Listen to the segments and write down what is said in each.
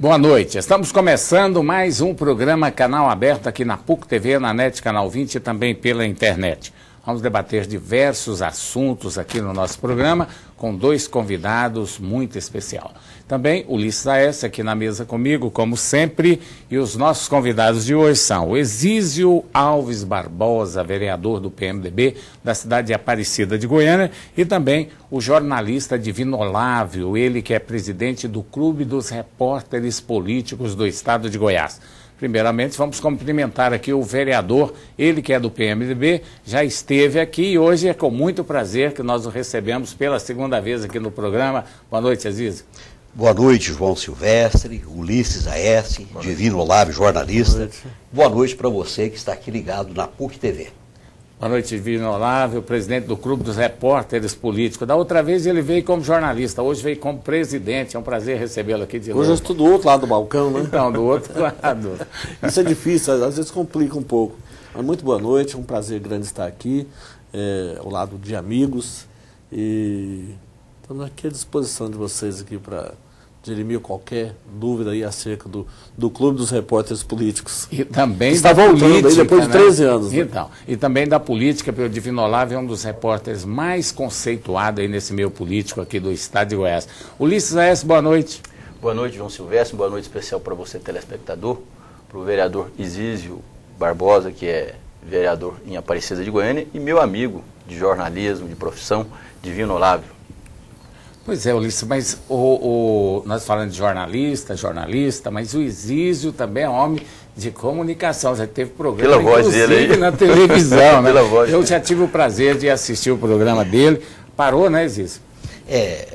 Boa noite, estamos começando mais um programa Canal Aberto aqui na PUC TV, na NET Canal 20 e também pela internet. Vamos debater diversos assuntos aqui no nosso programa com dois convidados muito especiais. Também Ulisses Aécio aqui na mesa comigo, como sempre, e os nossos convidados de hoje são o Exísio Alves Barbosa, vereador do PMDB da cidade de Aparecida de Goiânia, e também o jornalista Divino Olávio, ele que é presidente do Clube dos Repórteres Políticos do Estado de Goiás. Primeiramente, vamos cumprimentar aqui o vereador, ele que é do PMDB, já esteve aqui e hoje é com muito prazer que nós o recebemos pela segunda vez aqui no programa. Boa noite, Exísio. Boa noite, João Silvestre, Ulisses Aécio, Divino Olávio, jornalista. Boa noite para você que está aqui ligado na PUC TV. Boa noite, Divino Olávio, presidente do Clube dos Repórteres Políticos. Da outra vez ele veio como jornalista, hoje veio como presidente. É um prazer recebê-lo aqui de novo. Hoje eu estou do outro lado do balcão, né? Então, do outro lado. Isso é difícil, às vezes complica um pouco. Mas muito boa noite, é um prazer grande estar aqui, ao lado de amigos. E estamos aqui à disposição de vocês aqui para dirimir qualquer dúvida aí acerca do Clube dos Repórteres Políticos. E também está voltando aí depois de 13 anos. Né? Então, e também da política, pelo Divino Olávio, é um dos repórteres mais conceituados aí nesse meio político aqui do estado de Goiás. Ulisses Aécio, boa noite. Boa noite, João Silvestre, boa noite especial para você, telespectador, para o vereador Exísio Barbosa, que é vereador em Aparecida de Goiânia, e meu amigo de jornalismo, de profissão, Divino Olávio. Pois é, Ulisses, mas nós falando de jornalista, mas o Exísio também é homem de comunicação, já teve programa, pela voz dele aí, na televisão, né? Pela voz Eu já tive o prazer de assistir o programa dele. Parou, né, Exísio?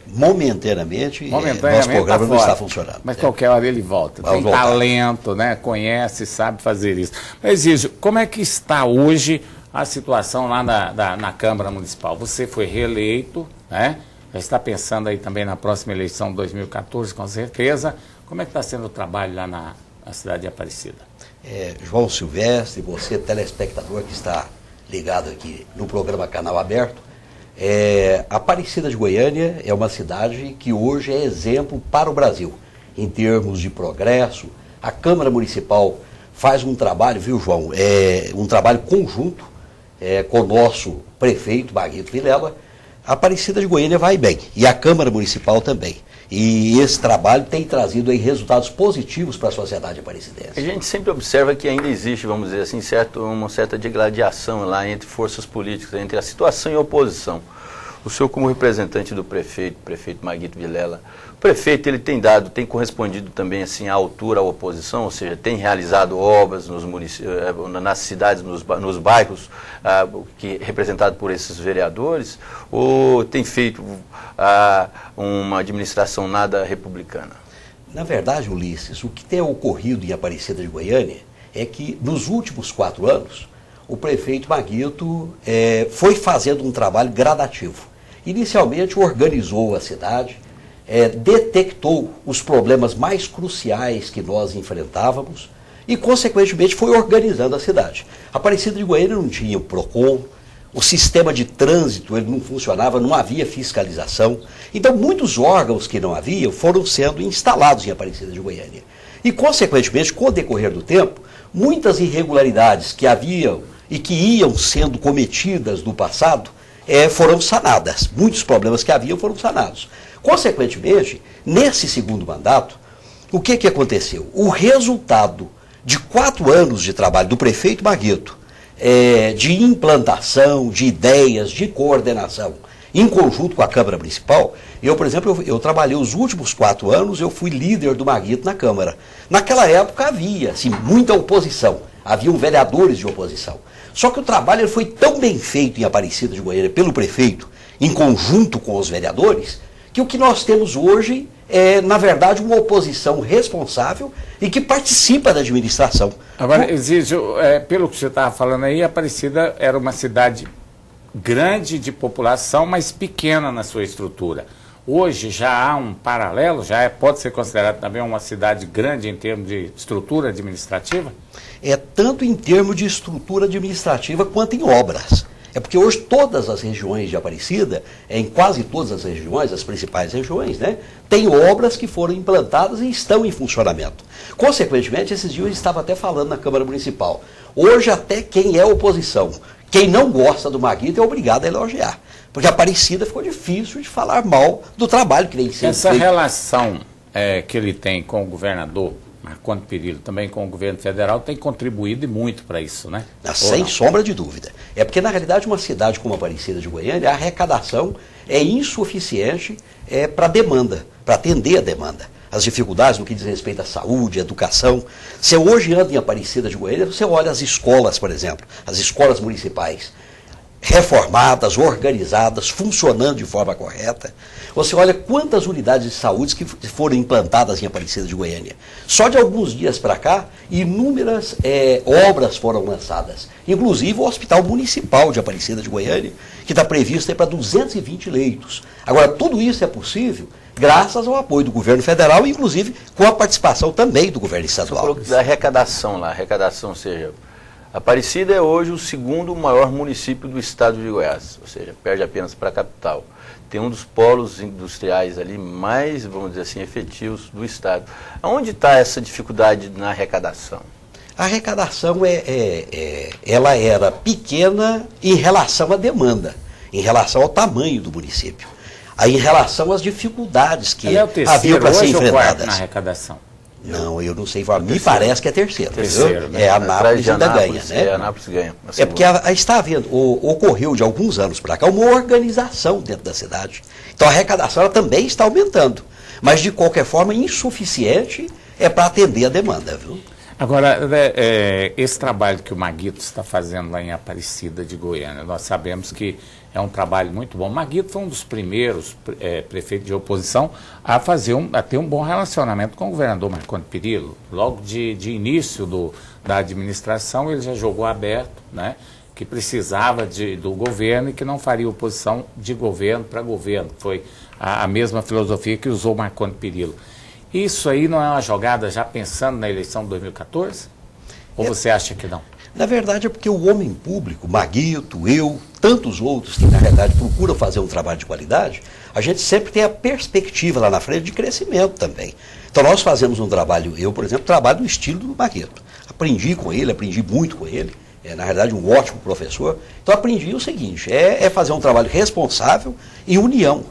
Momentaneamente nosso programa não está funcionando. Mas qualquer hora ele volta. Tem talento, né? Conhece, sabe fazer isso. Mas, Exísio, como é que está hoje a situação lá na Câmara Municipal? Você foi reeleito, né? Já está pensando aí também na próxima eleição de 2014, com certeza. Como é que está sendo o trabalho lá na cidade de Aparecida? João Silvestre, você telespectador que está ligado aqui no programa Canal Aberto, Aparecida de Goiânia é uma cidade que hoje é exemplo para o Brasil, em termos de progresso. A Câmara Municipal faz um trabalho, viu, João? Um trabalho conjunto com o nosso prefeito, Maguito Vilela. A Aparecida de Goiânia vai bem, e a Câmara Municipal também. E esse trabalho tem trazido aí resultados positivos para a sociedade aparecidense. A gente sempre observa que ainda existe, vamos dizer assim, uma certa degladiação lá entre forças políticas, entre a situação e a oposição. O senhor, como representante do prefeito Maguito Vilela, o prefeito ele tem correspondido também assim à altura à oposição, ou seja, tem realizado obras nas cidades, nos bairros representados por esses vereadores, ou tem feito uma administração nada republicana? Na verdade, Ulisses, o que tem ocorrido em Aparecida de Goiânia é que nos últimos 4 anos o prefeito Maguito foi fazendo um trabalho gradativo. Inicialmente organizou a cidade, detectou os problemas mais cruciais que nós enfrentávamos e, consequentemente, foi organizando a cidade. Aparecida de Goiânia não tinha o PROCON, o sistema de trânsito ele não funcionava, não havia fiscalização. Então, muitos órgãos que não havia foram sendo instalados em Aparecida de Goiânia. E, consequentemente, com o decorrer do tempo, muitas irregularidades que haviam e que iam sendo cometidas no passado foram sanadas. Muitos problemas que haviam foram sanados. Consequentemente, nesse segundo mandato, o que aconteceu? O resultado de 4 anos de trabalho do prefeito Maguito, de implantação, de ideias, de coordenação, em conjunto com a Câmara Municipal, por exemplo, eu trabalhei os últimos 4 anos, eu fui líder do Maguito na Câmara. Naquela época havia, assim, muita oposição, haviam vereadores de oposição. Só que o trabalho foi tão bem feito em Aparecida de Goiânia pelo prefeito, em conjunto com os vereadores, que o que nós temos hoje é, na verdade, uma oposição responsável e que participa da administração. Agora, Exísio, pelo que você estava falando aí, Aparecida era uma cidade grande de população, mas pequena na sua estrutura. Hoje já há um paralelo, pode ser considerado também uma cidade grande em termos de estrutura administrativa? Tanto em termos de estrutura administrativa quanto em obras. É porque hoje todas as regiões de Aparecida, em quase todas as regiões, as principais regiões, né, tem obras que foram implantadas e estão em funcionamento. Consequentemente, esses dias eu estava até falando na Câmara Municipal. Hoje até quem é oposição, quem não gosta do Maguito é obrigado a elogiar. Porque Aparecida ficou difícil de falar mal do trabalho que vem sendo feito. Essa relação que ele tem com o governador Marconi Perillo, também com o governo federal, tem contribuído muito para isso, né? Sem sombra de dúvida. É porque, na realidade, uma cidade como Aparecida de Goiânia, a arrecadação é insuficiente para a demanda, para atender a demanda. As dificuldades no que diz respeito à saúde, à educação. Você hoje anda em Aparecida de Goiânia, você olha as escolas, por exemplo, as escolas municipais, reformadas, organizadas, funcionando de forma correta. Você olha quantas unidades de saúde que foram implantadas em Aparecida de Goiânia. Só de alguns dias para cá, inúmeras obras foram lançadas. Inclusive o Hospital Municipal de Aparecida de Goiânia, que está previsto para 220 leitos. Agora, tudo isso é possível graças ao apoio do governo federal, inclusive com a participação também do governo estadual. Você falou da arrecadação lá, ou seja, Aparecida é hoje o segundo maior município do estado de Goiás, ou seja, perde apenas para a capital. Tem um dos polos industriais ali mais, vamos dizer assim, efetivos do estado. Onde está essa dificuldade na arrecadação? A arrecadação ela era pequena em relação à demanda, em relação ao tamanho do município, aí em relação às dificuldades que haviam para ser enfrentadas. Na arrecadação? Não, eu não sei, me parece que é terceiro. Né? A Anápolis ainda ganha, né? A Anápolis ganha. É porque está havendo, ocorreu de alguns anos para cá uma organização dentro da cidade. Então a arrecadação ela também está aumentando, mas de qualquer forma insuficiente para atender a demanda, viu? Agora, esse trabalho que o Maguito está fazendo lá em Aparecida de Goiânia, nós sabemos que é um trabalho muito bom. O Maguito foi um dos primeiros prefeitos de oposição a ter um bom relacionamento com o governador Marconi Perillo. Logo de início da administração, ele já jogou aberto, né, que precisava do governo e que não faria oposição de governo para governo. Foi a mesma filosofia que usou Marconi Perillo. Isso aí não é uma jogada já pensando na eleição de 2014? Ou você acha que não? Na verdade é porque o homem público, Maguito, eu, tantos outros que na verdade procuram fazer um trabalho de qualidade, a gente sempre tem a perspectiva lá na frente de crescimento também. Então nós fazemos um trabalho, eu por exemplo, trabalho no estilo do Maguito. Aprendi com ele, aprendi muito com ele, na verdade um ótimo professor. Então aprendi o seguinte, é fazer um trabalho responsável e união.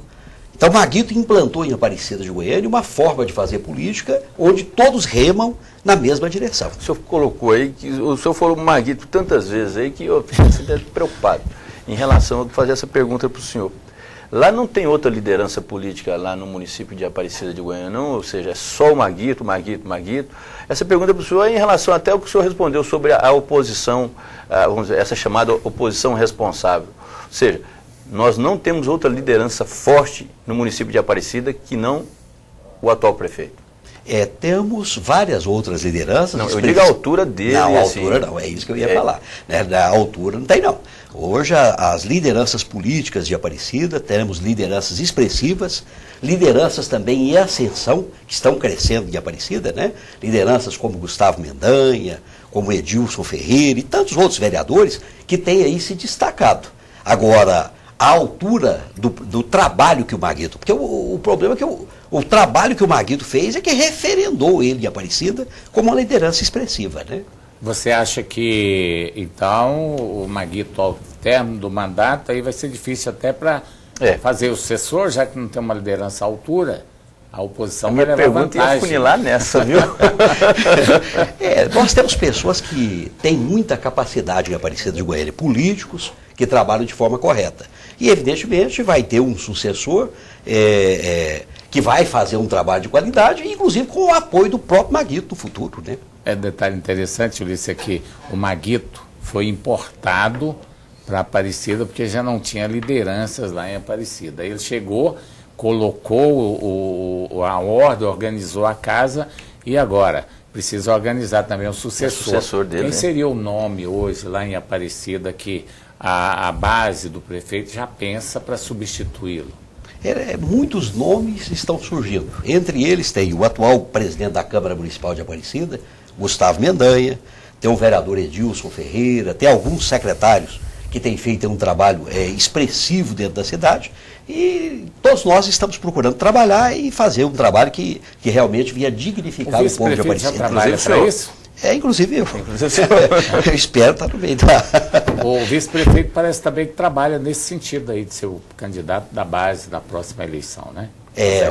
Então, Maguito implantou em Aparecida de Goiânia uma forma de fazer política onde todos remam na mesma direção. O senhor colocou aí, o senhor falou Maguito tantas vezes aí que eu fiquei preocupado em relação a fazer essa pergunta para o senhor. Lá não tem outra liderança política lá no município de Aparecida de Goiânia, não? Ou seja, é só o Maguito. Essa pergunta para o senhor é em relação até ao que o senhor respondeu sobre a oposição, vamos dizer, essa chamada oposição responsável. Ou seja, nós não temos outra liderança forte no município de Aparecida que não o atual prefeito. Temos várias outras lideranças. Não, eu digo a altura dele. Não, a altura não, é isso que eu ia falar. Né? Da altura não tem não. Hoje as lideranças políticas de Aparecida, temos lideranças expressivas, lideranças também em ascensão, que estão crescendo em Aparecida, né? Lideranças como Gustavo Mendanha, como Edilson Ferreira e tantos outros vereadores que têm aí se destacado. Agora, a altura do trabalho que o Maguito... Porque o problema é que o trabalho que o Maguito fez é que referendou ele em Aparecida como uma liderança expressiva, né? Você acha que, então, o Maguito, ao término do mandato, aí vai ser difícil até para fazer o sucessor, já que não tem uma liderança à altura? A oposição vai levar vantagem. Ia funilar nessa, viu? Nós temos pessoas que têm muita capacidade em Aparecida de Goiânia, políticos que trabalham de forma correta. E, evidentemente, vai ter um sucessor que vai fazer um trabalho de qualidade, inclusive com o apoio do próprio Maguito no futuro, né? Detalhe interessante, Ulisses, que o Maguito foi importado para Aparecida porque já não tinha lideranças lá em Aparecida. Ele chegou, colocou a ordem, organizou a casa e agora precisa organizar também o sucessor dele. Quem seria o nome hoje lá em Aparecida que a base do prefeito já pensa para substituí-lo? Muitos nomes estão surgindo. Entre eles tem o atual presidente da Câmara Municipal de Aparecida, Gustavo Mendanha, tem o vereador Edilson Ferreira, tem alguns secretários que tem feito um trabalho expressivo dentro da cidade, e todos nós estamos procurando trabalhar e fazer um trabalho que realmente venha dignificar o povo de Aparecida. Já trabalha para isso? Inclusive eu. Eu espero estar no meio da... O vice-prefeito parece também que trabalha nesse sentido aí, de ser o candidato da base da próxima eleição, né?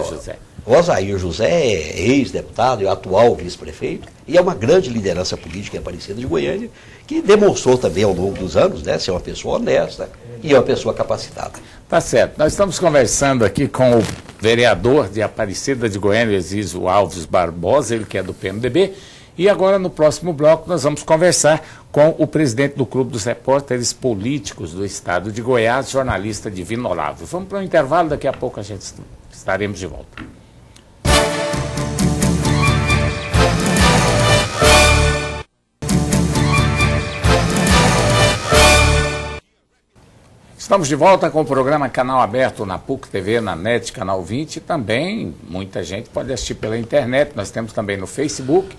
José. O Osair José é ex-deputado e atual vice-prefeito, e é uma grande liderança política em Aparecida de Goiânia, que demonstrou também ao longo dos anos, né, ser uma pessoa honesta e uma pessoa capacitada. Tá certo. Nós estamos conversando aqui com o vereador de Aparecida de Goiânia, Exísio Alves Barbosa, ele que é do PMDB, e agora no próximo bloco nós vamos conversar com o presidente do Clube dos Repórteres Políticos do Estado de Goiás, jornalista Divino Olavo. Vamos para um intervalo, daqui a pouco a gente estaremos de volta. Estamos de volta com o programa Canal Aberto na PUC TV, na NET, Canal 20, e também muita gente pode assistir pela internet. Nós temos também no Facebook,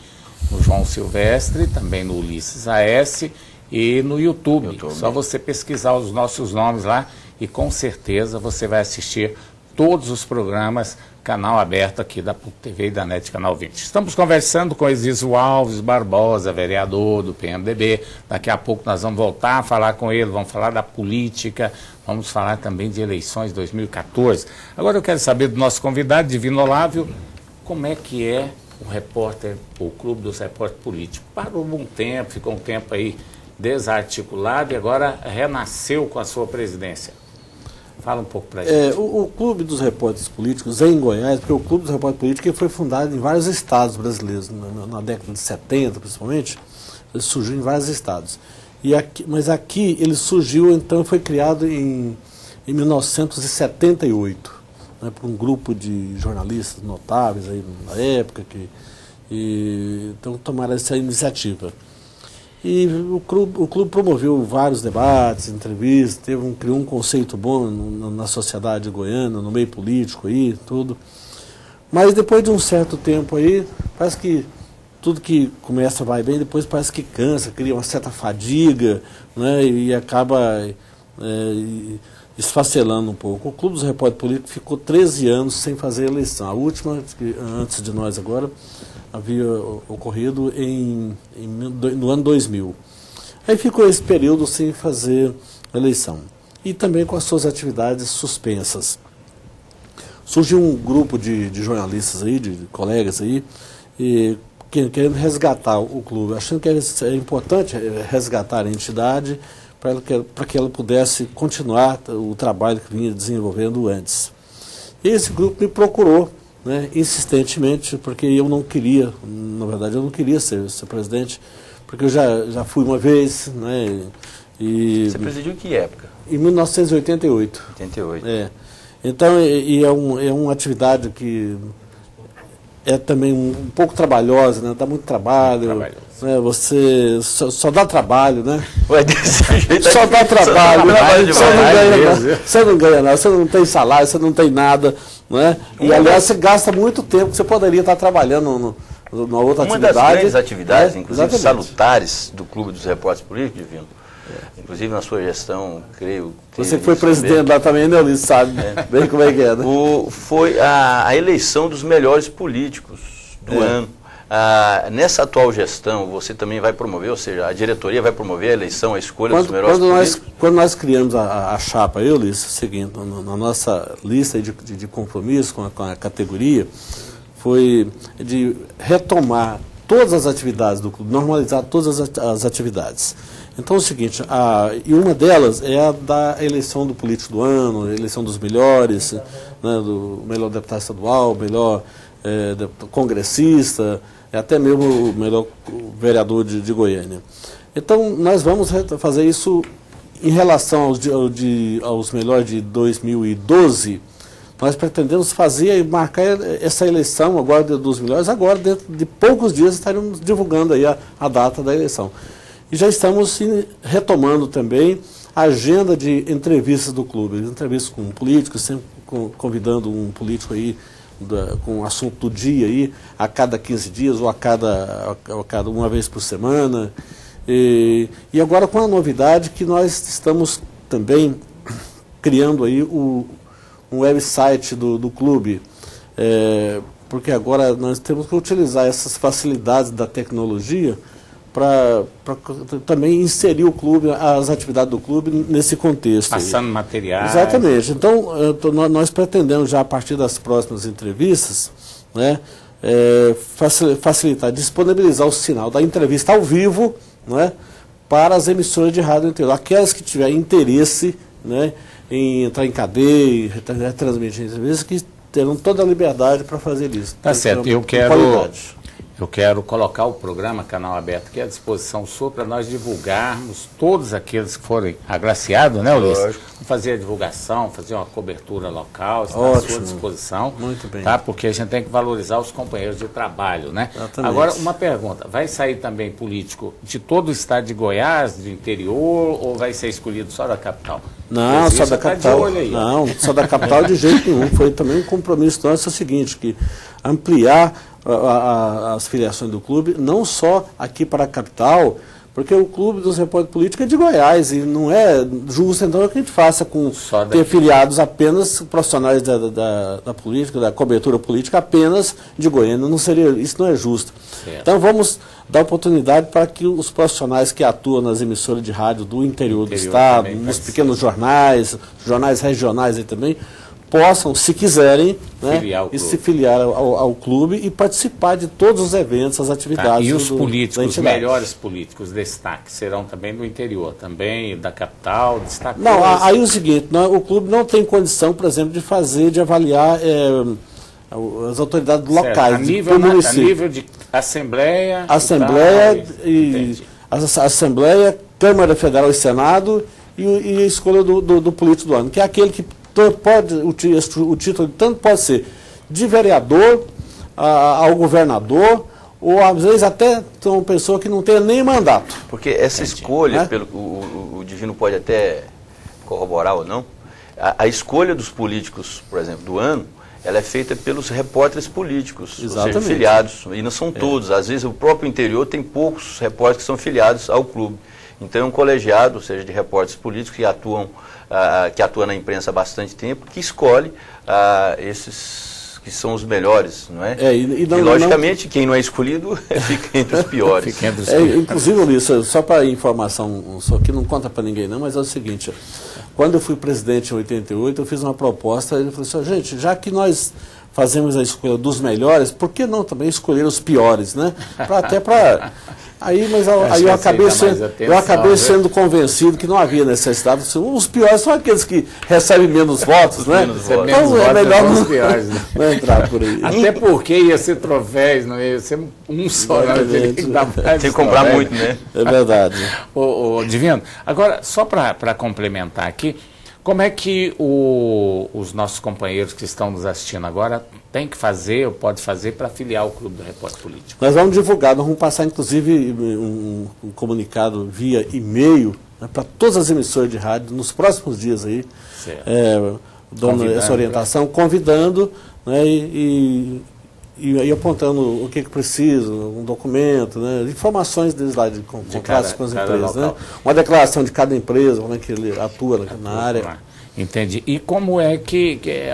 no João Silvestre, também no Ulisses AS e no YouTube. Só você pesquisar os nossos nomes lá e com certeza você vai assistir todos os programas Canal Aberto aqui da PUC TV e da NET Canal 20. Estamos conversando com Exísio Alves Barbosa, vereador do PMDB. Daqui a pouco nós vamos voltar a falar com ele, vamos falar da política, vamos falar também de eleições 2014. Agora eu quero saber do nosso convidado, Divino Olavo, como é que é o repórter, o Clube dos Repórteres Políticos. Parou um tempo, ficou um tempo aí desarticulado e agora renasceu com a sua presidência. Fala um pouco para a gente. O Clube dos Repórteres Políticos é em Goiás, porque o Clube dos Repórteres Políticos foi fundado em vários estados brasileiros, na década de 70 principalmente, ele surgiu em vários estados. Mas aqui ele surgiu, então foi criado em 1978, né, por um grupo de jornalistas notáveis aí na época, então tomaram essa iniciativa. E o clube promoveu vários debates, entrevistas, criou um conceito bom na sociedade goiana, no meio político aí, tudo. Mas depois de um certo tempo aí, parece que tudo que começa vai bem, depois parece que cansa, cria uma certa fadiga, né, e acaba esfacelando um pouco. O Clube dos Repórteres Políticos ficou 13 anos sem fazer eleição. A última, antes de nós agora, havia ocorrido no ano 2000. Aí ficou esse período sem fazer eleição. E também com as suas atividades suspensas. Surgiu um grupo de jornalistas aí, de colegas aí, querendo resgatar o clube, achando que é importante resgatar a entidade para que ela pudesse continuar o trabalho que vinha desenvolvendo antes. E esse grupo me procurou, né, insistentemente, porque eu não queria, na verdade eu não queria ser presidente, porque eu já fui uma vez, né, Você presidiu em que época? Em 1988. 88. Então, é uma atividade que é também um pouco trabalhosa, né, dá muito trabalho, né, você só dá trabalho, né? Ué, desse jeito só dá trabalho, você não ganha nada, você não tem salário, você não tem nada, né? E aliás você gasta muito tempo que você poderia estar trabalhando numa outra atividade. Uma das grandes atividades, inclusive exatamente, salutares do Clube dos Repórteres Políticos, Divino, inclusive na sua gestão, creio... Você que foi presidente lá também, né, Ulisses, sabe bem como é que é, né? Foi a eleição dos melhores políticos do ano. Nessa atual gestão, você também vai promover, ou seja, a diretoria vai promover a eleição, a escolha dos melhores políticos? Quando nós criamos a chapa, Ulisses, é o seguinte, na nossa lista de compromisso com a categoria, foi de retomar todas as atividades do clube, normalizar todas as atividades. Então é o seguinte, e uma delas é a da eleição do político do ano, a eleição dos melhores, né, do melhor deputado estadual, melhor congressista, até mesmo o melhor vereador de Goiânia. Então nós vamos fazer isso em relação aos melhores de 2012. Nós pretendemos fazer e marcar essa eleição agora dos melhores, agora dentro de poucos dias estaremos divulgando aí a data da eleição. E já estamos retomando também a agenda de entrevistas do clube, entrevistas com políticos, sempre convidando um político aí com o assunto do dia aí, a cada 15 dias ou a cada uma vez por semana. E agora com a novidade que nós estamos também criando aí um website do clube, porque agora nós temos que utilizar essas facilidades da tecnologia para também inserir o clube, as atividades do clube nesse contexto. Passando materiais. Exatamente. Então, nós pretendemos já a partir das próximas entrevistas, né, facilitar, disponibilizar o sinal da entrevista ao vivo, né, para as emissoras de rádio interior. Aquelas que tiverem interesse, né, em entrar em cadeia, transmitir entrevistas, que terão toda a liberdade para fazer isso. Tá certo, eu quero colocar o programa Canal Aberto aqui à disposição sua para nós divulgarmos todos aqueles que forem agraciados, né, Ulisses? Lógico. Fazer a divulgação, fazer uma cobertura local, está à sua disposição. Muito bem. Tá? Porque a gente tem que valorizar os companheiros de trabalho, né? Exatamente. Agora, uma pergunta, vai sair também político de todo o estado de Goiás, do interior, ou vai ser escolhido só da capital? Não, só da capital. Aí, não, só da capital de jeito nenhum. Foi também um compromisso nosso, é o seguinte, que ampliar as filiações do clube, não só aqui para a capital, porque o clube dos repórteres políticos é de Goiás, e não é justo então que a gente faça com ter filiados apenas profissionais da política, da cobertura política apenas de Goiânia. Isso não é justo. Certo. Então vamos dar oportunidade para que os profissionais que atuam nas emissoras de rádio do interior do estado, nos pequenos jornais regionais aí também, possam, se quiserem, né, se filiar ao clube e participar de todos os eventos, as atividades. E os políticos, os melhores políticos, destaque, serão também do interior, também da capital, destaque. Não, aí é o seguinte, o clube não tem condição, por exemplo, de avaliar as autoridades locais. A nível de Assembleia... Assembleia, Câmara Federal e Senado e a escolha do político do ano, que é aquele que o título tanto pode ser de vereador ao governador, ou às vezes até uma pessoa que não tenha nem mandato. Porque essa escolha, o Divino pode até corroborar ou não, a escolha dos políticos, por exemplo, do ano, ela é feita pelos repórteres políticos, exatamente, ou seja, filiados, e não são todos. Às vezes o próprio interior tem poucos repórteres que são filiados ao clube. Então é um colegiado, ou seja, de repórteres políticos que atuam na imprensa há bastante tempo, que escolhe esses que são os melhores, não é? E logicamente, quem não é escolhido fica entre os piores. Inclusive, Ulisses, só para informação, só que não conta para ninguém não, mas é o seguinte, quando eu fui presidente em 88, eu fiz uma proposta, ele falou assim, gente, já que nós fazemos a escolha dos melhores, por que não também escolher os piores, né? Aí eu acabei sendo convencido que não havia necessidade. Os piores são aqueles que recebem menos votos, né? Então é melhor não entrar por aí. Até porque ia ser troféus, não ia ser um só. Tem que comprar muito, né? É verdade. Divino, agora, só para complementar aqui, como é que os nossos companheiros que estão nos assistindo agora têm que fazer ou pode fazer para filiar o Clube do Repórter Político? Nós vamos divulgar, nós vamos passar inclusive um comunicado via e-mail, né, para todas as emissoras de rádio nos próximos dias aí, dando essa orientação, convidando, né, e apontando o que precisa, um documento, né, informações deles lá de contratos com as empresas, né, uma declaração de cada empresa, como é que ele atua na área. Entendi. E como é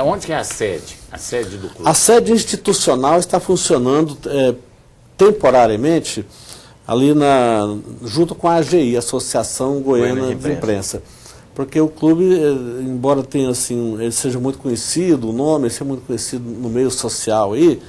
onde que é a sede do clube? A sede institucional está funcionando temporariamente ali junto com a AGI, Associação Goiana de Imprensa. Porque o clube, embora tenha assim, ele seja muito conhecido, o nome seja muito conhecido no meio social aí,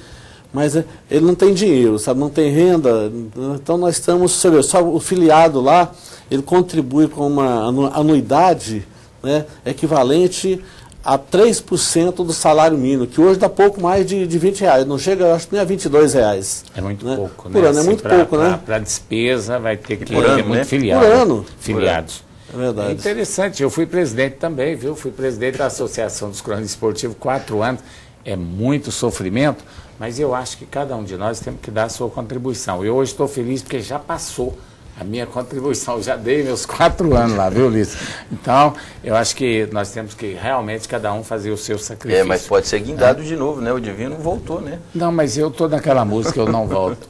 mas ele não tem dinheiro, sabe, não tem renda. Então nós estamos, você vê, só o filiado lá, ele contribui com uma anuidade, né, equivalente a 3% do salário mínimo, que hoje dá pouco mais de R$20, não chega, acho que nem a R$22. É muito pouco, né? Por ano, é muito pouco, né? Para despesa vai ter que ter muito né? filiado. Por ano. Filiados. É verdade. É interessante, eu fui presidente também, viu? Fui presidente da Associação dos Cronistas Esportivos 4 anos, é muito sofrimento, mas eu acho que cada um de nós temos que dar a sua contribuição. Eu hoje estou feliz porque já passou A minha contribuição, eu já dei meus 4 anos lá, viu, Ulisses? Então, eu acho que nós temos que realmente cada um fazer o seu sacrifício. Mas pode ser guindado de novo, né? O divino voltou, né? Não, mas eu tô naquela música, eu não volto.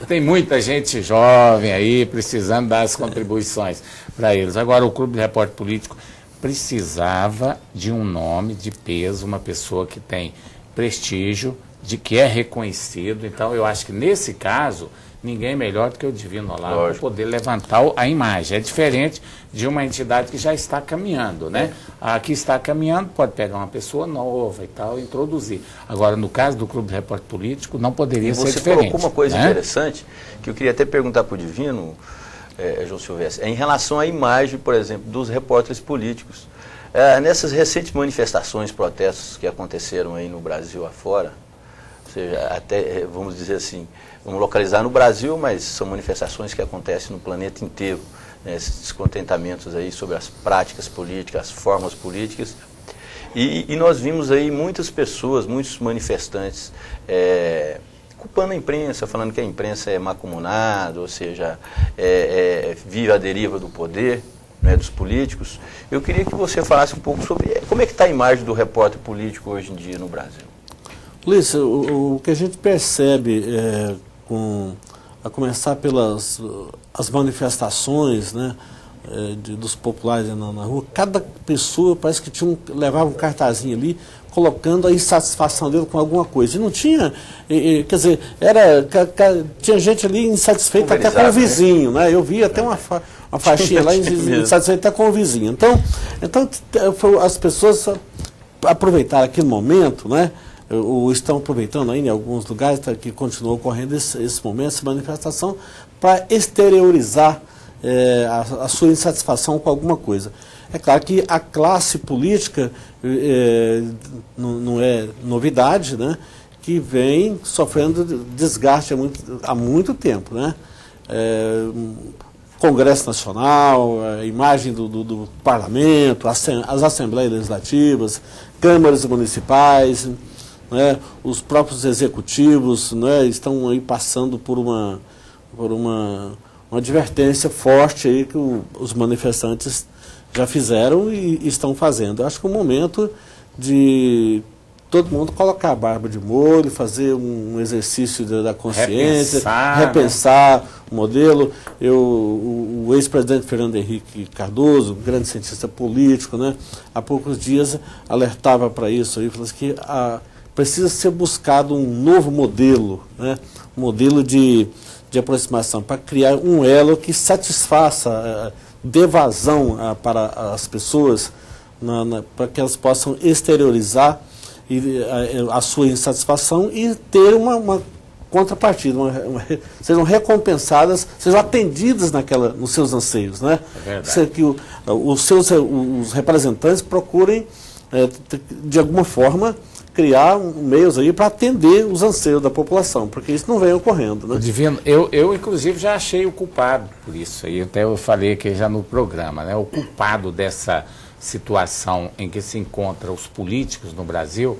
Tem muita gente jovem aí precisando dar as contribuições para eles. Agora, o Clube de Repórter Político precisava de um nome de peso, uma pessoa que tem prestígio, de que é reconhecido. Então, eu acho que nesse caso, ninguém melhor do que o Divino Olavo para poder levantar a imagem. É diferente de uma entidade que já está caminhando, né? A que está caminhando pode pegar uma pessoa nova e tal, e introduzir. Agora, no caso do Clube de Repórter Político, não poderia ser diferente. Você colocou uma coisa interessante, que eu queria até perguntar para o Divino, João Silvestre, em relação à imagem, por exemplo, dos repórteres políticos. Nessas recentes manifestações, protestos que aconteceram aí no Brasil afora, ou seja, até, vamos dizer assim, vamos localizar no Brasil, mas são manifestações que acontecem no planeta inteiro, né, esses descontentamentos aí sobre as práticas políticas, as formas políticas, e nós vimos aí muitas pessoas, muitos manifestantes culpando a imprensa, falando que a imprensa é macumunada, ou seja, vive à deriva do poder, né, dos políticos. Eu queria que você falasse um pouco sobre como é que está a imagem do repórter político hoje em dia no Brasil. Luiz, o que a gente percebe, a começar pelas as manifestações, né, dos populares na rua, cada pessoa parece que levava um cartazinho ali, colocando a insatisfação dele com alguma coisa. E não tinha, quer dizer, tinha gente ali insatisfeita até com o vizinho, né? Eu vi até uma faixinha lá insatisfeita até com o vizinho. Então as pessoas aproveitaram aquele momento, né? Ou estão aproveitando ainda em alguns lugares que continuou ocorrendo esse momento, essa manifestação, para exteriorizar a sua insatisfação com alguma coisa. É claro que a classe política não é novidade, né, que vem sofrendo desgaste há muito tempo, né? Congresso Nacional, a imagem do Parlamento, as Assembleias Legislativas, câmaras municipais, né, os próprios executivos, né, estão aí passando por uma advertência forte aí que os manifestantes já fizeram e estão fazendo. Eu acho que é o momento de todo mundo colocar a barba de molho, fazer um exercício da consciência, repensar o modelo. O ex-presidente Fernando Henrique Cardoso, um grande cientista político, né, há poucos dias alertava para isso, aí, falou que precisa ser buscado um novo modelo, né, um modelo de aproximação, para criar um elo que satisfaça, dê vazão para as pessoas, para que elas possam exteriorizar a sua insatisfação e ter uma contrapartida, sejam recompensadas, sejam atendidas nos seus anseios, né? Que os representantes procurem, de alguma forma, criar meios aí para atender os anseios da população, porque isso não vem ocorrendo, né? Divino, eu inclusive já achei o culpado por isso aí, até eu falei aqui já no programa, né? O culpado dessa situação em que se encontram os políticos no Brasil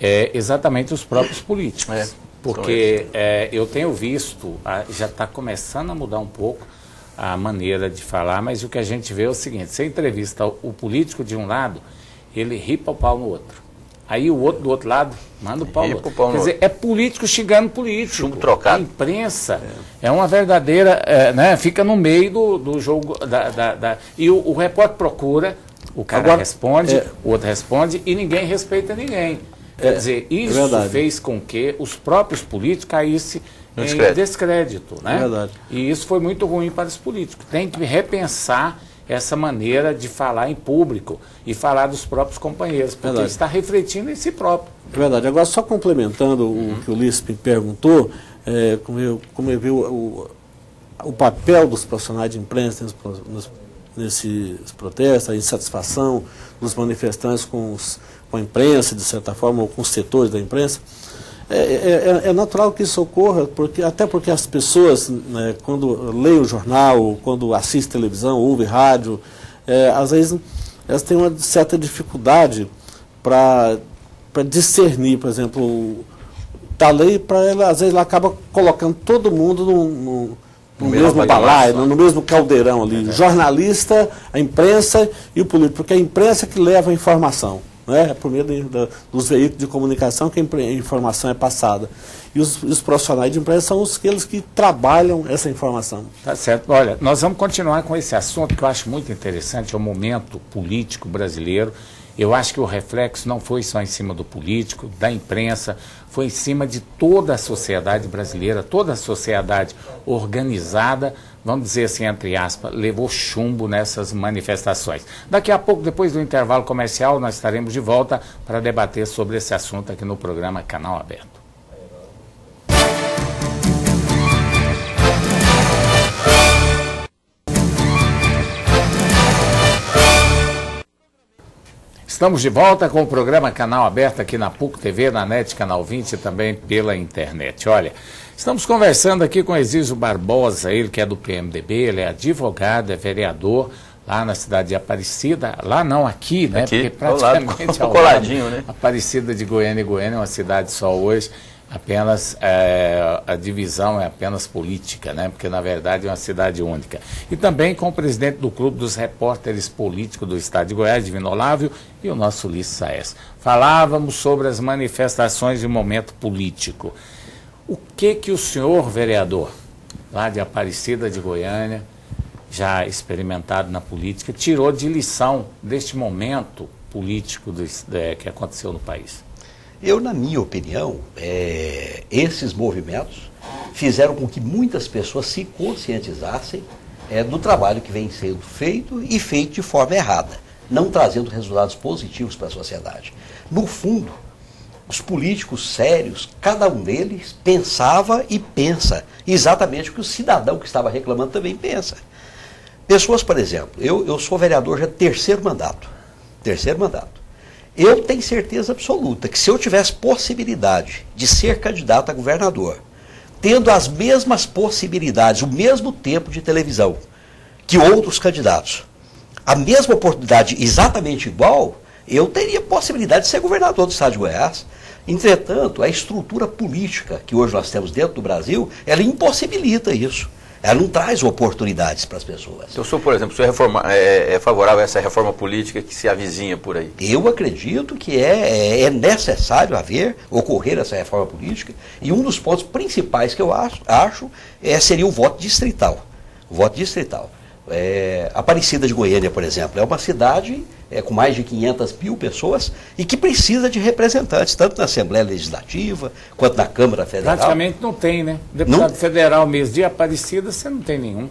é exatamente os próprios políticos. Porque eu tenho visto, já está começando a mudar um pouco a maneira de falar, mas o que a gente vê é o seguinte: você entrevista o político de um lado, ele ripa o pau no outro. Aí o outro do outro lado manda o pau no outro. Quer dizer, é político xingando político. Chumbo trocado. A imprensa é uma verdadeira, né, fica no meio do jogo. E o repórter procura, o cara responde, o outro responde e ninguém respeita ninguém. Quer dizer, isso fez com que os próprios políticos caíssem em descrédito. Né? E isso foi muito ruim para os políticos. Tem que repensar essa maneira de falar em público e falar dos próprios companheiros, porque está refletindo em si próprio. É verdade. Agora, só complementando o que o Ulisses me perguntou, como eu vi o papel dos profissionais de imprensa nesses protestos, a insatisfação dos manifestantes com a imprensa, de certa forma, ou com os setores da imprensa, é natural que isso ocorra, até porque as pessoas, né, quando leem o jornal, quando assistem televisão, ouvem rádio, às vezes elas têm uma certa dificuldade para discernir, por exemplo, da lei, para ela, às vezes ela acaba colocando todo mundo no mesmo balaio, no mesmo caldeirão ali. Jornalista, a imprensa e o político, porque é a imprensa que leva a informação, né? É por meio dos veículos de comunicação que a informação é passada. E os profissionais de imprensa são aqueles que trabalham essa informação. Tá certo. Olha, nós vamos continuar com esse assunto que eu acho muito interessante, é o momento político brasileiro. Eu acho que o reflexo não foi só em cima do político, da imprensa, foi em cima de toda a sociedade brasileira, toda a sociedade organizada, vamos dizer assim, entre aspas, levou chumbo nessas manifestações. Daqui a pouco, depois do intervalo comercial, nós estaremos de volta para debater sobre esse assunto aqui no programa Canal Aberto. Estamos de volta com o programa Canal Aberto aqui na PUC TV, na NET Canal 20 e também pela internet. Olha, estamos conversando aqui com Exísio Barbosa, ele que é do PMDB, ele é advogado, é vereador lá na cidade de Aparecida, lá não, aqui, né? Aqui, porque praticamente ao coladinho, né? Aparecida de Goiânia e Goiânia é uma cidade só hoje. Apenas a divisão é apenas política, né? Porque na verdade é uma cidade única. E também com o presidente do Clube dos Repórteres Políticos do Estado de Goiás, Divino Olávio, e o nosso Ulisses Saez. Falávamos sobre as manifestações de momento político. O que o senhor vereador, lá de Aparecida de Goiânia, já experimentado na política, tirou de lição deste momento político que aconteceu no país? Eu, na minha opinião, esses movimentos fizeram com que muitas pessoas se conscientizassem do trabalho que vem sendo feito e feito de forma errada, não trazendo resultados positivos para a sociedade. No fundo, os políticos sérios, cada um deles pensava e pensa exatamente o que o cidadão que estava reclamando também pensa. Pessoas, por exemplo, eu sou vereador já terceiro mandato. Eu tenho certeza absoluta que se eu tivesse possibilidade de ser candidato a governador, tendo as mesmas possibilidades, o mesmo tempo de televisão que outros candidatos, a mesma oportunidade exatamente igual, eu teria possibilidade de ser governador do estado de Goiás. Entretanto, a estrutura política que hoje nós temos dentro do Brasil, ela impossibilita isso. Ela não traz oportunidades para as pessoas. Então, o senhor, por exemplo, o senhor é favorável a essa reforma política que se avizinha por aí? Eu acredito que é necessário ocorrer essa reforma política, e um dos pontos principais que eu acho seria o voto distrital. O voto distrital. Aparecida de Goiânia, por exemplo, é uma cidade com mais de 500 mil pessoas e que precisa de representantes, tanto na Assembleia Legislativa quanto na Câmara Federal. Praticamente não tem, né? Deputado federal mesmo de Aparecida, você não tem nenhum.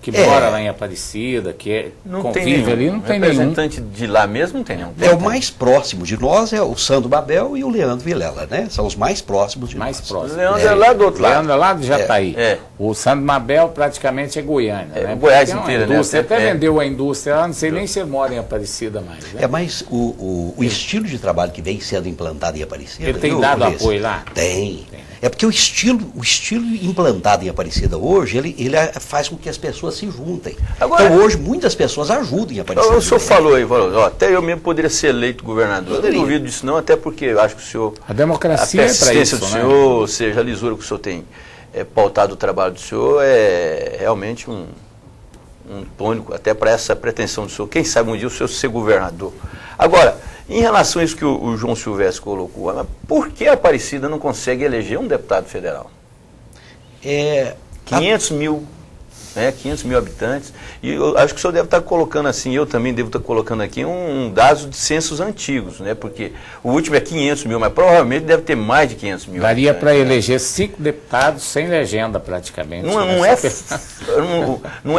Que mora lá em Aparecida, que convive ali, não tem nenhum. Representante de lá mesmo não tem nenhum. O mais próximo de nós é o Sandro Babel e o Leandro Vilela, né? São os mais próximos de nós. Próximos. O Leandro é lá do outro lado. Leandro é lá de Jataí. O Sandro Babel praticamente é Goiânia, né? Goiás inteira, né? Você até vendeu a indústria lá, não sei nem se mora em Aparecida mais, né? Mas o estilo de trabalho que vem sendo implantado em Aparecida... Ele tem dado apoio lá? Tem. É porque o estilo implantado em Aparecida hoje, ele faz com que as pessoas se juntem. Agora, então hoje muitas pessoas ajudam em Aparecida. O senhor falou aí, até eu mesmo poderia ser eleito governador. Eu não duvido disso não, até porque eu acho que o senhor... A democracia é para isso, do senhor, ou seja, a lisura que o senhor tem pautado o trabalho do senhor é realmente um tônico até para essa pretensão do senhor. Quem sabe um dia o senhor ser governador. Agora, em relação a isso que o João Silvestre colocou, por que a Aparecida não consegue eleger um deputado federal? 500 mil, né, 500 mil habitantes, e eu acho que o senhor deve estar colocando assim, eu também devo estar colocando aqui um dado de censos antigos, né, porque o último é 500 mil, mas provavelmente deve ter mais de 500 mil. Daria para eleger 5 deputados sem legenda praticamente. Não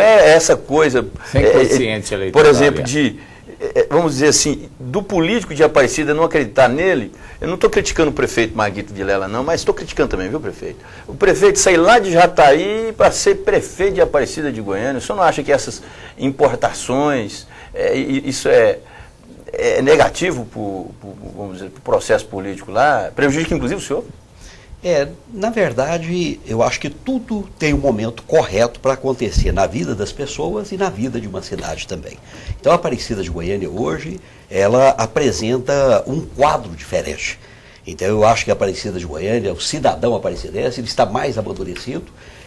é essa coisa... Sem quociente eleitoral. Por exemplo, vamos dizer assim, do político de Aparecida não acreditar nele. Eu não estou criticando o prefeito Maguito Vilela não, mas estou criticando também, viu, prefeito? O prefeito sair lá de Jataí para ser prefeito de Aparecida de Goiânia. O senhor não acha que essas importações, isso é negativo para o processo político lá? Prejudica inclusive o senhor? Na verdade, eu acho que tudo tem um momento correto para acontecer na vida das pessoas e na vida de uma cidade também. Então, a Aparecida de Goiânia hoje, ela apresenta um quadro diferente. Então, eu acho que a Aparecida de Goiânia, o cidadão aparecidense, ele está mais amadurecido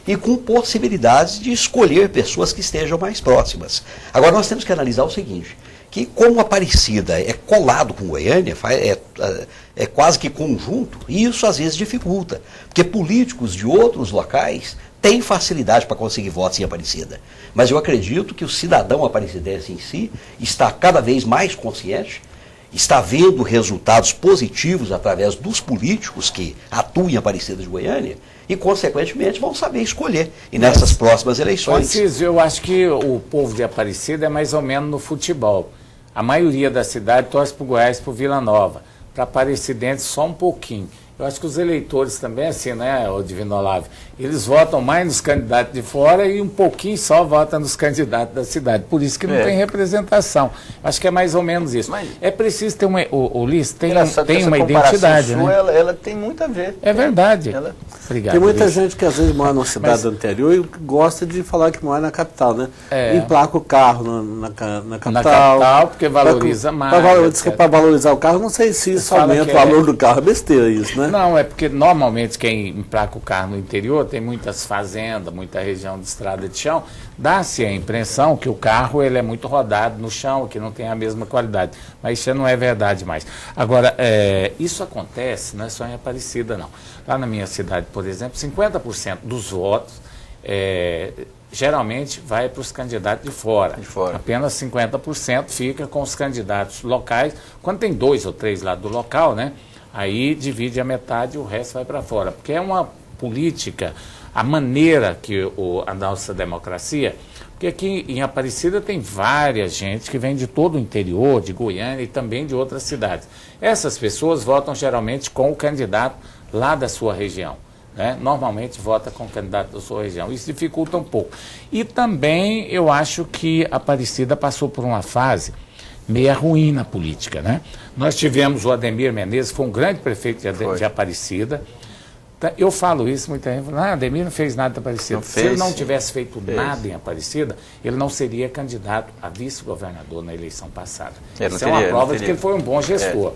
e com possibilidades de escolher pessoas que estejam mais próximas. Agora, nós temos que analisar o seguinte, que como Aparecida é colado com Goiânia, é quase que conjunto, e isso às vezes dificulta, porque políticos de outros locais têm facilidade para conseguir votos em Aparecida. Mas eu acredito que o cidadão aparecidense em si está cada vez mais consciente, está vendo resultados positivos através dos políticos que atuam em Aparecida de Goiânia e, consequentemente, vão saber escolher e nessas próximas eleições. Francisco, eu acho que o povo de Aparecida é mais ou menos no futebol. A maioria da cidade torce para o Goiás, para o Vila Nova. Para Aparecidense, só um pouquinho. Eu acho que os eleitores também, assim, né, o Divino Olavo, eles votam mais nos candidatos de fora e um pouquinho só votam nos candidatos da cidade. Por isso que não tem representação. Acho que é mais ou menos isso. Mas é preciso ter uma... O Liz tem uma identidade, sua, né? Ela tem muito a ver. É verdade. Obrigado, tem muita gente que às vezes mora numa cidade do interior e gosta de falar que mora na capital, né? Emplaca o carro na capital. Na capital, porque valoriza mais. Diz que para valorizar o carro, não sei se isso aumenta o valor do carro. É besteira isso, né? Não, é porque normalmente quem emplaca o carro no interior tem muitas fazendas, muita região de estrada de chão, dá-se a impressão que o carro ele é muito rodado no chão, que não tem a mesma qualidade. Mas isso não é verdade mais. Agora, isso acontece, não é só em Aparecida, não. Lá na minha cidade, por exemplo, 50% dos votos geralmente vai para os candidatos de fora. Apenas 50% fica com os candidatos locais. Quando tem 2 ou 3 lá do local, né? Aí divide a metade e o resto vai para fora. Porque é uma política, a maneira que a nossa democracia... Porque aqui em Aparecida tem várias gente que vem de todo o interior, de Goiânia e também de outras cidades. Essas pessoas votam geralmente com o candidato lá da sua região. Né? Normalmente vota com o candidato da sua região. Isso dificulta um pouco. E também eu acho que Aparecida passou por uma fase meia ruim na política, né? Nós tivemos o Ademir Menezes, foi um grande prefeito de Aparecida. Eu falo isso, muita gente fala, Ademir não fez nada em Aparecida. Se ele não tivesse feito nada em Aparecida, ele não seria candidato a vice-governador na eleição passada. Isso é uma prova de que ele foi um bom gestor.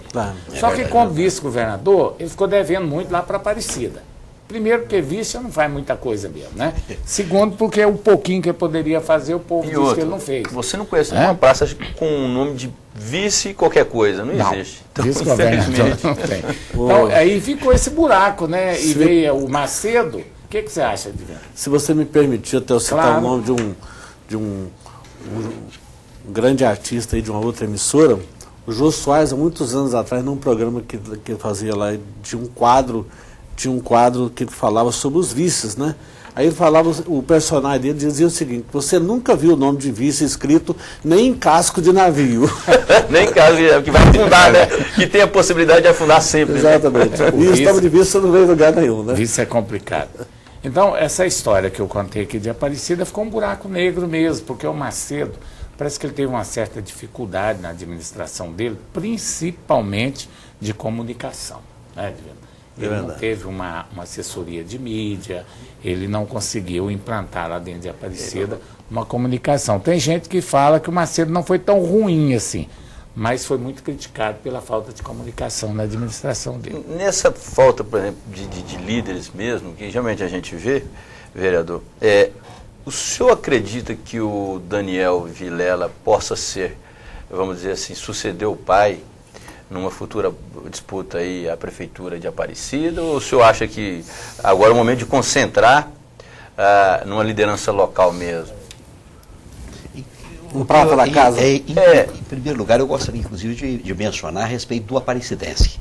Só que como vice-governador, ele ficou devendo muito lá para Aparecida. Primeiro, porque vice não faz muita coisa mesmo, né? Segundo, porque o pouquinho que ele poderia fazer, o povo disse que ele não fez. Você não conhece nenhuma praça com o nome de vice qualquer coisa, não existe. Então, vice-governador não tem. Então, aí ficou esse buraco, né? E veio o Macedo. O que você acha, Divino? Se você me permitir até eu citar o nome de um grande artista aí de uma outra emissora, o Jô Soares, há muitos anos atrás, num programa que ele fazia lá, tinha um quadro que falava sobre os vices, né? Aí ele falava, o personagem dele dizia o seguinte: você nunca viu o nome de vice escrito nem em casco de navio. Nem em casco de navio, que vai afundar, né? Que tem a possibilidade de afundar sempre. Exatamente. Né? E o estado de vice não veio em lugar nenhum, né? Vice é complicado. Então, essa história que eu contei aqui de Aparecida ficou um buraco negro mesmo, porque o Macedo, parece que ele teve uma certa dificuldade na administração dele, principalmente de comunicação, né, Divino? Ele não teve uma assessoria de mídia, ele não conseguiu implantar lá dentro de Aparecida uma comunicação. Tem gente que fala que o Macedo não foi tão ruim assim, mas foi muito criticado pela falta de comunicação na administração dele. Nessa falta, por exemplo, de líderes mesmo, que geralmente a gente vê, vereador, o senhor acredita que o Daniel Vilela possa ser, vamos dizer assim, suceder o pai numa futura disputa aí a prefeitura de Aparecida, ou o senhor acha que agora é o momento de concentrar numa liderança local mesmo? Um prata da casa? Em primeiro lugar, eu gostaria inclusive de mencionar a respeito do aparecidense.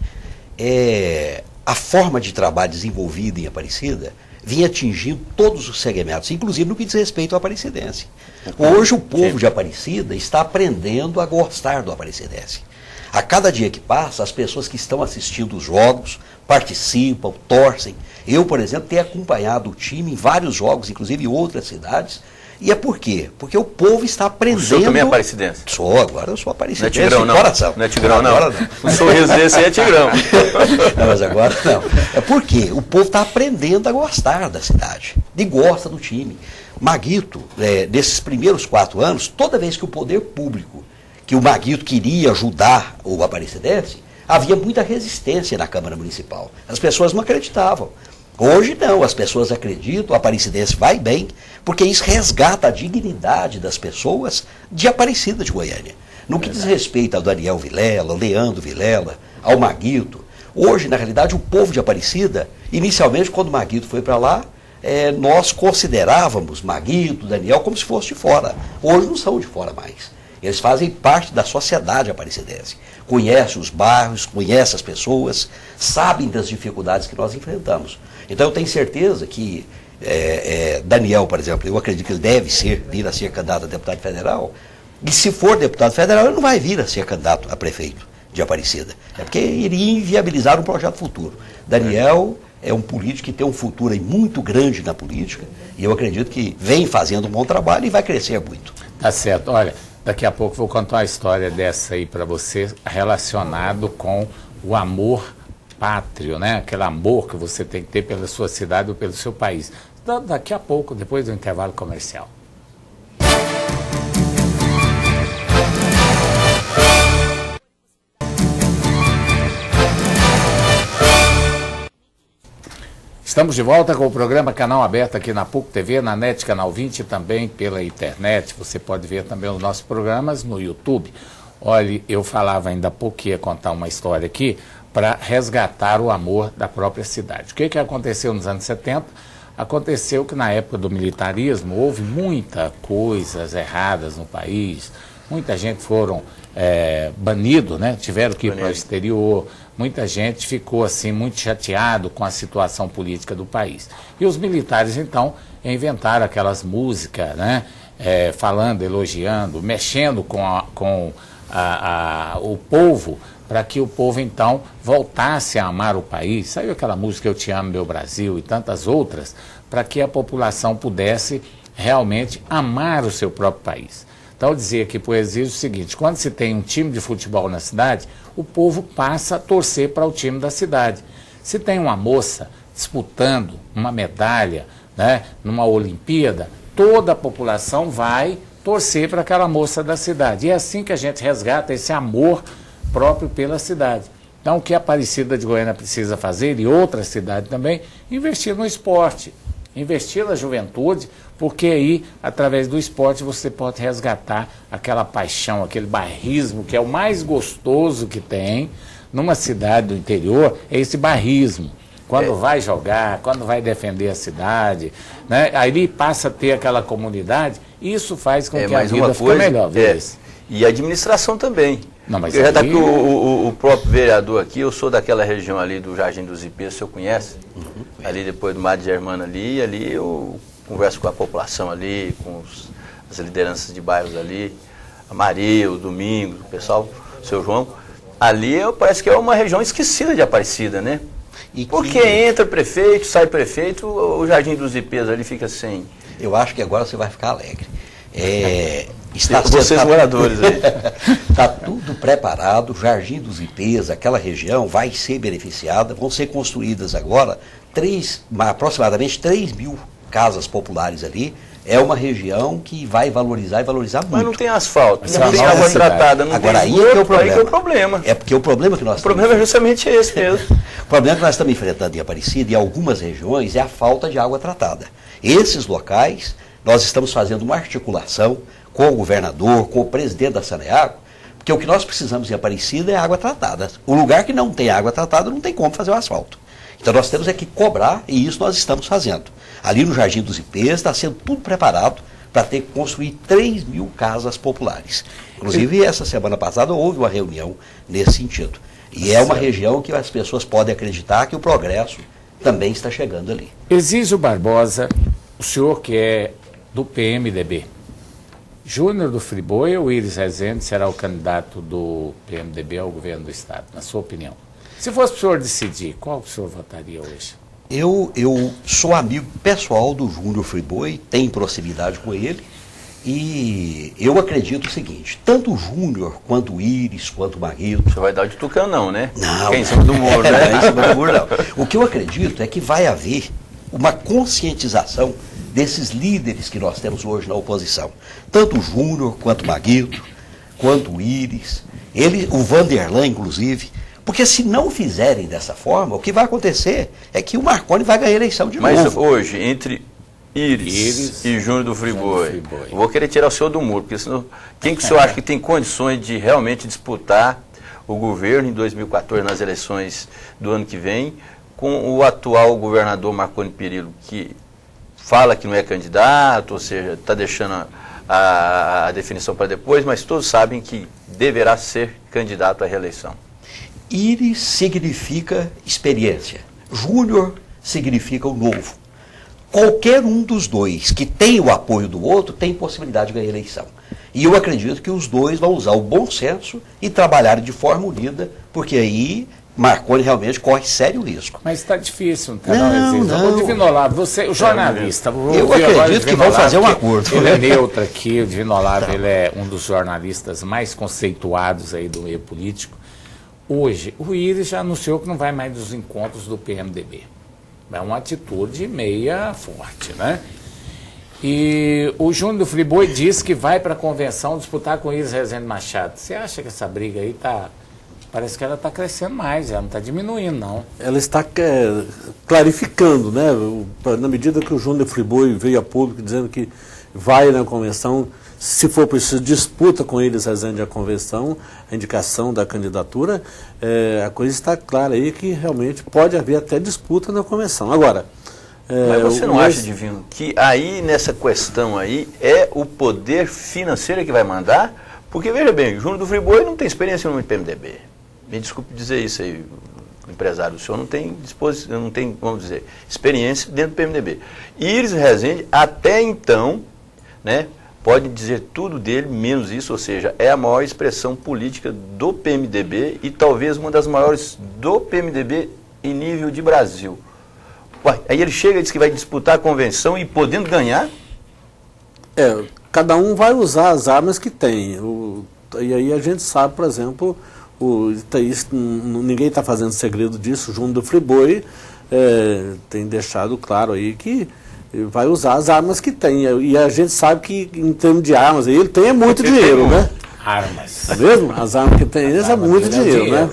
A forma de trabalho desenvolvida em Aparecida vinha atingindo todos os segmentos, inclusive no que diz respeito ao aparecidense. Hoje o povo de Aparecida está aprendendo a gostar do aparecidense. A cada dia que passa, as pessoas que estão assistindo os jogos participam, torcem. Eu, por exemplo, tenho acompanhado o time em vários jogos, inclusive em outras cidades. E é por quê? Porque o povo está aprendendo... O senhor também é aparecidense? Agora eu sou aparecidense. Não é Tigrão, não. Coração. Não é Tigrão, não. Um sorriso desse aí é Tigrão. Não, mas agora não. É porque o povo está aprendendo a gostar da cidade. E gosta do time. Maguito, nesses primeiros 4 anos, toda vez que o poder público, que o Maguito queria ajudar o aparecidense, havia muita resistência na Câmara Municipal. As pessoas não acreditavam. Hoje não, as pessoas acreditam, a Aparecidense vai bem, porque isso resgata a dignidade das pessoas de Aparecida de Goiânia. No que diz respeito ao Daniel Vilela, ao Leandro Vilela, ao Maguito, hoje, na realidade, o povo de Aparecida, inicialmente, quando o Maguito foi para lá, nós considerávamos Maguito, Daniel, como se fosse de fora. Hoje não são de fora mais. Eles fazem parte da sociedade aparecidense. Conhecem os bairros, conhecem as pessoas, sabem das dificuldades que nós enfrentamos. Então eu tenho certeza que Daniel, por exemplo, eu acredito que ele deve vir a ser candidato a deputado federal, e se for deputado federal, ele não vai vir a ser candidato a prefeito de Aparecida. É porque iria inviabilizar um projeto futuro. Daniel é um político que tem um futuro aí muito grande na política, e eu acredito que vem fazendo um bom trabalho e vai crescer muito. Tá certo. Olha, daqui a pouco vou contar uma história dessa aí para você, relacionado com o amor pátrio, né? Aquele amor que você tem que ter pela sua cidade ou pelo seu país. Daqui a pouco, depois do intervalo comercial. Estamos de volta com o programa Canal Aberto aqui na PUC TV, na NET Canal 20 e também pela internet. Você pode ver também os nossos programas no YouTube. Olha, eu falava ainda há pouco que ia contar uma história aqui para resgatar o amor da própria cidade. O que aconteceu nos anos 70? Aconteceu que na época do militarismo houve muitas coisas erradas no país. Muita gente foram banidos, né? Tiveram que ir para o exterior. Muita gente ficou assim muito chateado com a situação política do país. E os militares, então, inventaram aquelas músicas, né? Falando, elogiando, mexendo com o povo, para que o povo, então, voltasse a amar o país. Saiu aquela música Eu Te Amo, Meu Brasil e tantas outras, para que a população pudesse realmente amar o seu próprio país. Então, eu dizia aqui para o Exílio o seguinte: quando se tem um time de futebol na cidade, o povo passa a torcer para o time da cidade. Se tem uma moça disputando uma medalha, né, numa Olimpíada, toda a população vai torcer para aquela moça da cidade. E é assim que a gente resgata esse amor próprio pela cidade. Então, o que a Aparecida de Goiânia precisa fazer, e outras cidades também, investir no esporte, investir na juventude, porque aí, através do esporte, você pode resgatar aquela paixão, aquele bairrismo, que é o mais gostoso que tem numa cidade do interior, é esse bairrismo. Quando vai jogar, quando vai defender a cidade, né? Aí passa a ter aquela comunidade, isso faz com que a vida fique melhor. E a administração também. Não, mas já está aqui o próprio vereador aqui, eu sou daquela região ali do Jardim dos Ipês, o senhor conhece? Ali depois do Mar de Germano ali eu converso com a população ali, com as lideranças de bairros ali, a Maria, o Domingos, o pessoal, o seu João. Ali parece que é uma região esquecida de Aparecida, né? Porque entra prefeito, sai prefeito, o Jardim dos Ipês ali fica sem. Eu acho que agora você vai ficar alegre. Vocês moradores aí. Está tudo preparado, Jardim dos Ipês, aquela região vai ser beneficiada, vão ser construídas agora aproximadamente 3 mil casas populares ali. É uma região que vai valorizar e valorizar muito. Mas não tem asfalto, não tem água tratada, não agora, tem esgoto, aí que é o problema. É porque o problema que nós O problema é justamente esse mesmo. O problema que nós estamos enfrentando em Aparecida e em algumas regiões é a falta de água tratada. Esses locais, nós estamos fazendo uma articulação com o governador, com o presidente da Saneago, porque o que nós precisamos em Aparecida é água tratada. O lugar que não tem água tratada não tem como fazer o asfalto. Então nós temos que cobrar, e isso nós estamos fazendo. Ali no Jardim dos Ipês está sendo tudo preparado para ter que construir 3 mil casas populares. Inclusive, essa semana passada houve uma reunião nesse sentido. E é uma região que as pessoas podem acreditar que o progresso também está chegando ali. Exísio Barbosa, o senhor que é do PMDB, Júnior do Friboi ou Iris Rezende será o candidato do PMDB ao governo do Estado, na sua opinião? Se fosse para o senhor decidir, qual o senhor votaria hoje? Eu sou amigo pessoal do Júnior Friboi, tenho proximidade com ele, e eu acredito o seguinte: tanto o Júnior, quanto o Iris, quanto o Maguito... Você vai dar de tucanão, né? Não. Quem em cima do muro, né? Não, em cima do muro, não. O que eu acredito é que vai haver uma conscientização desses líderes que nós temos hoje na oposição. Tanto o Júnior, quanto o Maguito, quanto o Iris, o Vanderlan, inclusive, Porque se não fizerem dessa forma, o que vai acontecer é que o Marconi vai ganhar a eleição de novo. Mas hoje, entre Íris e Júnior do Friboi, eu vou querer tirar o senhor do muro, porque senão, quem que o senhor acha que tem condições de realmente disputar o governo em 2014, nas eleições do ano que vem, com o atual governador Marconi Perillo, que fala que não é candidato, ou seja, está deixando a definição para depois, mas todos sabem que deverá ser candidato à reeleição. Íris significa experiência, Júnior significa o novo. Qualquer um dos dois que tem o apoio do outro tem possibilidade de ganhar a eleição. E eu acredito que os dois vão usar o bom senso e trabalharem de forma unida, porque aí Marconi realmente corre sério risco. Mas está difícil, não. O Divinolavo, você, o jornalista, eu acredito que vão fazer um acordo. Ele é neutro aqui, o Divinolavo, ele é um dos jornalistas mais conceituados aí do meio político. Hoje, o Íris já anunciou que não vai mais dos encontros do PMDB. É uma atitude meia forte, né? E o Júnior do Friboi disse que vai para a convenção disputar com o Íris Rezende Machado. Você acha que essa briga aí está... Parece que ela está crescendo mais, ela não está diminuindo, não. Ela está clarificando, né? Na medida que o Júnior do Friboi veio a público dizendo que vai na convenção, se for preciso, disputa com eles a convenção, a indicação da candidatura, a coisa está clara aí que realmente pode haver até disputa na convenção. Agora... mas você não acha, Divino, que aí nessa questão aí é o poder financeiro que vai mandar? Porque, veja bem, o Júnior do Friboi não tem experiência no PMDB. Me desculpe dizer isso aí, empresário, o senhor não tem disposição, não tem, vamos dizer, experiência dentro do PMDB. Íris Rezende, até então, né, pode dizer tudo dele, menos isso, ou seja, é a maior expressão política do PMDB e talvez uma das maiores do PMDB em nível de Brasil. Ué, aí ele chega e diz que vai disputar a convenção e podendo ganhar? Cada um vai usar as armas que tem. E aí a gente sabe, por exemplo, ninguém está fazendo segredo disso, o Júnior do Friboi tem deixado claro aí que vai usar as armas que tem. E a gente sabe que, em termos de armas, ele tem muito dinheiro, né? Armas. É mesmo? As armas que tem, eles é muito dinheiro, né?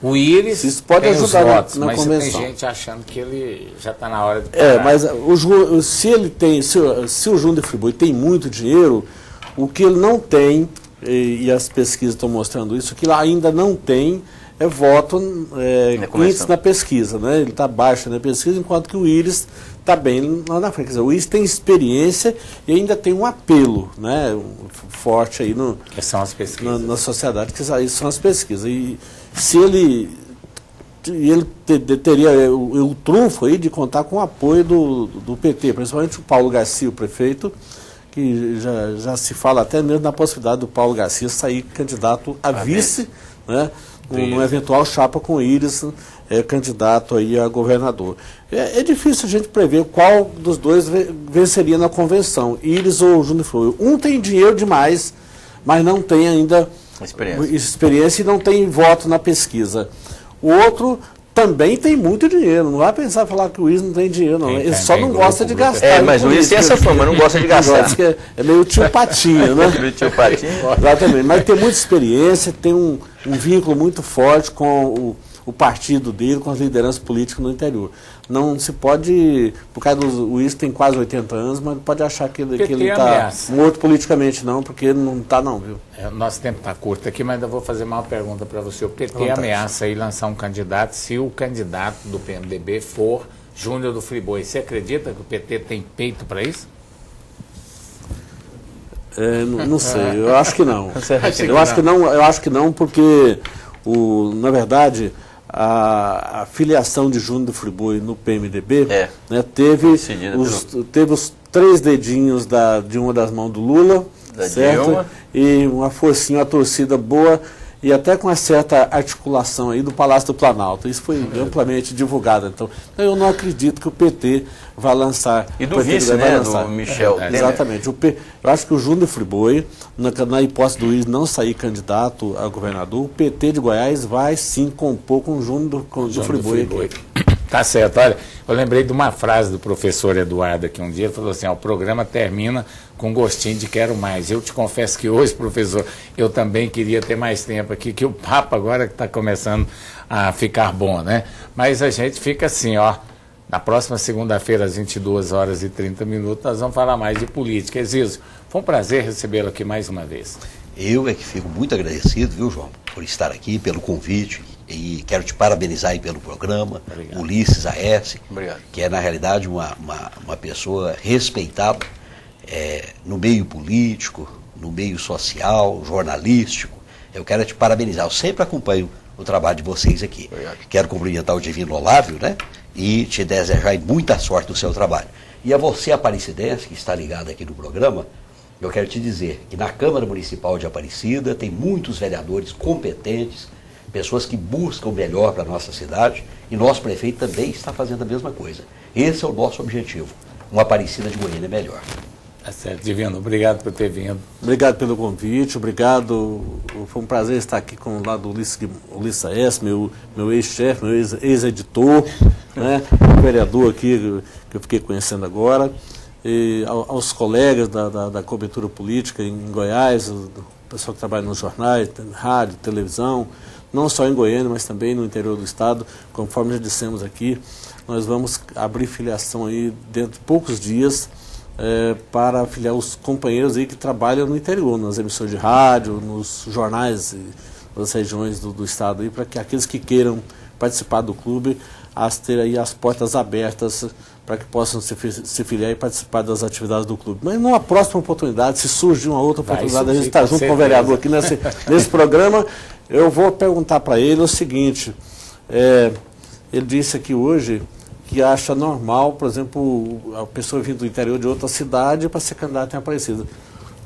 O Íris isso pode ajudar votos, na convenção. Tem gente achando que ele já está na hora de parar. Mas se o Júnior do Friboi tem muito dinheiro, o que ele não tem, e as pesquisas estão mostrando isso, o que ele ainda não tem é voto, índice na pesquisa, né? Ele está baixo na pesquisa, enquanto que o Íris está bem lá na frente. Quer dizer, o Íris tem experiência e ainda tem um apelo, né, forte aí que são as pesquisas. Na sociedade, que são as pesquisas. E se ele teria o trunfo aí de contar com o apoio do PT, principalmente o Paulo Garcia, o prefeito, que já se fala até mesmo na possibilidade do Paulo Garcia sair candidato a vice, né? Numa eventual chapa com o Íris, candidato aí a governador. É difícil a gente prever qual dos dois venceria na convenção, Íris ou Júnior Friboi. Um tem dinheiro demais, mas não tem ainda experiência e não tem voto na pesquisa. O outro também tem muito dinheiro, não vai pensar em falar que o Íris não tem dinheiro, não. Ele só não gosta de gastar. Mas o Íris tem essa fama, não gosta de gastar. É meio tio Patinha, né? Meio tio Patinha. Exatamente, mas tem muita experiência, tem um vínculo muito forte com o partido dele, com as lideranças políticas no interior. Não se pode, por causa do Íris tem quase 80 anos, mas não pode achar que ele está morto politicamente, não, porque ele não está, não, viu? Nosso tempo está curto aqui, mas ainda vou fazer uma pergunta para você. O PT ameaça aí lançar um candidato se o candidato do PMDB for Júnior do Friboi. Você acredita que o PT tem peito para isso? Não sei, eu acho que não. Eu acho que não, porque, na verdade, a filiação de Júnior do Friboi no PMDB né, teve os 3 dedinhos de uma das mãos do Lula, certo? E uma forcinha, uma torcida boa, e até com uma certa articulação aí do Palácio do Planalto. Isso foi amplamente divulgado. Então, eu não acredito que o PT vai lançar. E do vice, né, do Michel. Exatamente. Eu acho que o Júnior do Friboi, na hipótese do Íris não sair candidato a governador, o PT de Goiás vai sim compor com o Júnior do Friboi aqui. Tá certo, olha, eu lembrei de uma frase do professor Eduardo aqui um dia, ele falou assim, ó, o programa termina com gostinho de quero mais. Eu te confesso que hoje, professor, eu também queria ter mais tempo aqui, que o papo agora que está começando a ficar bom, né? Mas a gente fica assim, ó, na próxima segunda-feira, às 22h30, nós vamos falar mais de política. Exílio, foi um prazer recebê-lo aqui mais uma vez. Eu é que fico muito agradecido, viu, João, por estar aqui, pelo convite. E quero te parabenizar aí pelo programa. Obrigado. Ulisses Aécio, que é na realidade uma pessoa respeitada no meio político, no meio social, jornalístico. Eu quero te parabenizar, eu sempre acompanho o trabalho de vocês aqui. Obrigado. Quero cumprimentar o Divino Olávio, né? E te desejar muita sorte no seu trabalho. E a você, aparicidense, que está ligado aqui no programa, eu quero te dizer que na Câmara Municipal de Aparecida tem muitos vereadores competentes, pessoas que buscam o melhor para a nossa cidade, e nosso prefeito também está fazendo a mesma coisa. Esse é o nosso objetivo, uma Aparecida de Goiânia melhor. Tá certo, Divino, obrigado por ter vindo. Obrigado pelo convite, obrigado, foi um prazer estar aqui com o lado do Ulisses Aécio, meu ex-chefe, meu ex-editor, né, o vereador aqui que eu fiquei conhecendo agora, e aos colegas da cobertura política em Goiás, o pessoal que trabalha nos jornais, rádio, televisão, não só em Goiânia, mas também no interior do estado. Conforme já dissemos aqui, nós vamos abrir filiação aí dentro de poucos dias para afiliar os companheiros aí que trabalham no interior, nas emissões de rádio, nos jornais das regiões do estado, aí, para que aqueles que queiram participar do clube, ter aí as portas abertas para que possam se filiar e participar das atividades do clube. Mas numa próxima oportunidade, se surgir uma outra oportunidade, a gente está junto com o vereador aqui nesse programa. Eu vou perguntar para ele o seguinte, ele disse aqui hoje que acha normal, por exemplo, a pessoa vir do interior de outra cidade para ser candidato em Aparecida.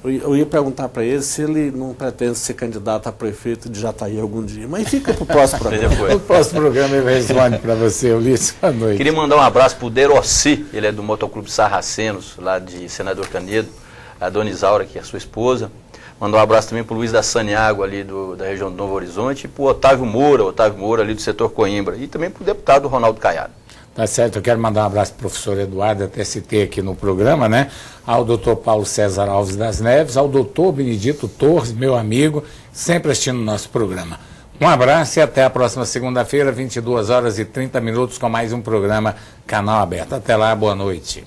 Eu ia perguntar para ele se ele não pretende ser candidato a prefeito de Jataí algum dia, mas fica para o próximo programa. O próximo programa ele responde para você, Ulisses, boa noite. Queria mandar um abraço para o Derossi, ele é do Motoclube Sarracenos, lá de Senador Canedo, a Dona Isaura, que é a sua esposa. Mandar um abraço também para o Luiz da Saniago, ali da região do Novo Horizonte, e para o Otávio Moura, ali do setor Coimbra, e também para o deputado Ronaldo Caiado. Tá certo, eu quero mandar um abraço para o professor Eduardo, até citei aqui no programa, né? Ao doutor Paulo César Alves das Neves, ao doutor Benedito Torres, meu amigo, sempre assistindo o nosso programa. Um abraço e até a próxima segunda-feira, 22h30, com mais um programa Canal Aberto. Até lá, boa noite.